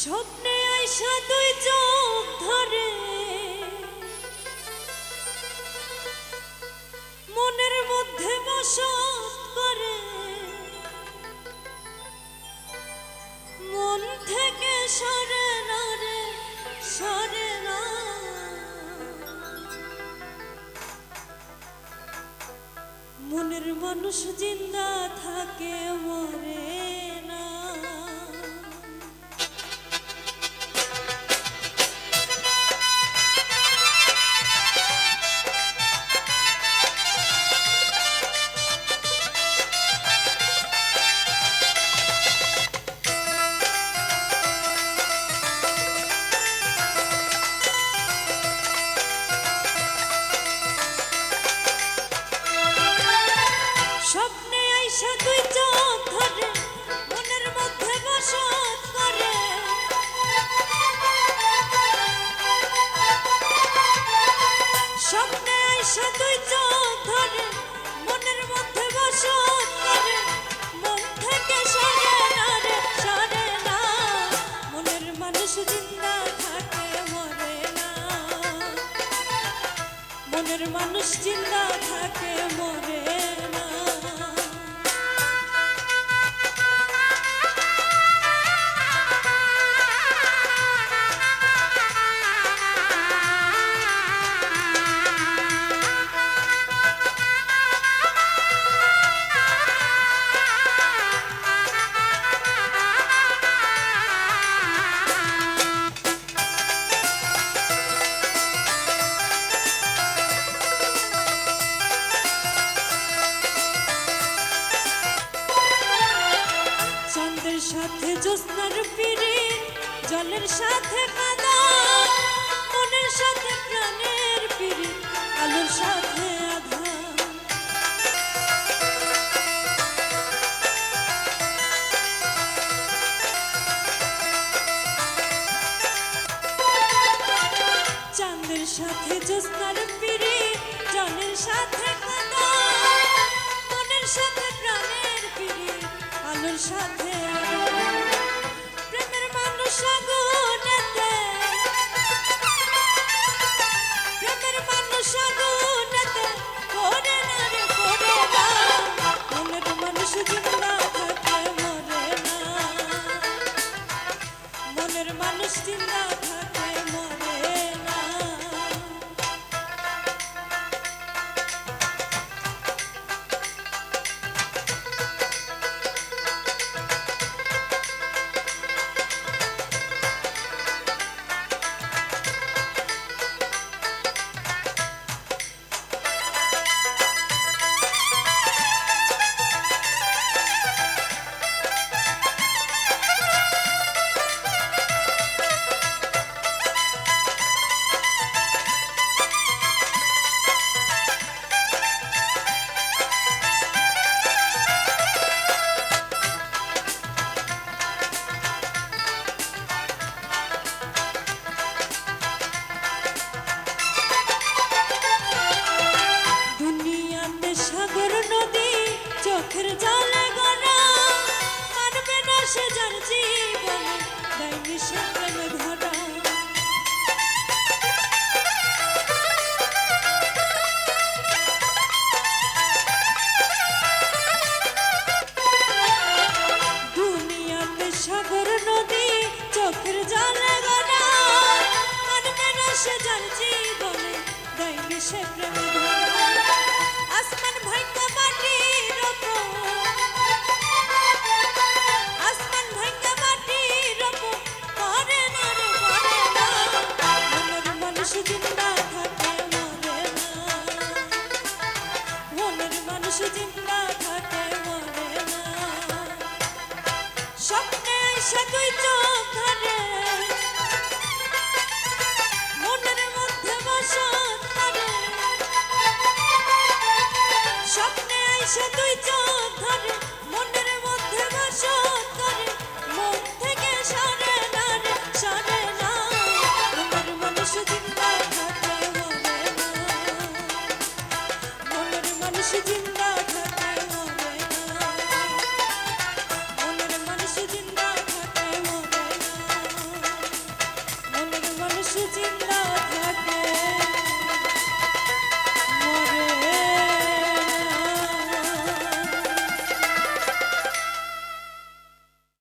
স্বপ্নে আইসা তুই চোখ ধরে মনের মধ্যে বসত করে মন থেকে সরে না রে সরে না মনের মানুষ জিন্দা থাকে মরে না। স্বপ্নে আইসা তুই চোখ ধরে মনের মধ্যে বসত করে স্বপ্নে আইসা তুই চোখ ধরে মনের মধ্যে বসত করে মন থেকে সরে না রে সরে না মনের মানুষ জিন্দা থাকে মরে না মনের মানুষ জিন্দা থাকে মরে না। চাঁদের সাথে জ্যোৎস্নার পিড়ি জলের সাথে কাদা মনের সাথে প্রাণের পিড়ি আলোর সাথে আধা চাঁদের সাথে জ্যোৎস্নার পিড়ি জলের সাথে কাদা মনের সাথে প্রাণের পিড়ি আলোর সাথে প্রেমের মানুষ আগুনেতে প্রেমের মানুষ আগুনেতে করে না রে করে না মনের মানুষ জিন্দা থাকে মরে না মনের মানুষ জিন্দা থাকে মরে না। সাগর নদী চোখের জলে গড়া মানবে না সে যার জীবনে দেয়নি সে প্রেম ধরা দুনিয়াতে সাগর নদী চোখের জলে গড়া মানবে না সে যার জীবনে দেয়নি সে প্রেম ধরা আসমান ভাঙা মাটির ওপর আসমান ভাঙা মাটির ওপর করে না রে করে না মনের মানুষ জিন্দা থাকে মরে না মনের মানুষ জিন্দা থাকে মরে না। স্বপ্নে আইসা তুই চোখ ধরে মনের মধ্যে বসত করে স্বপ্নে আইসা তুই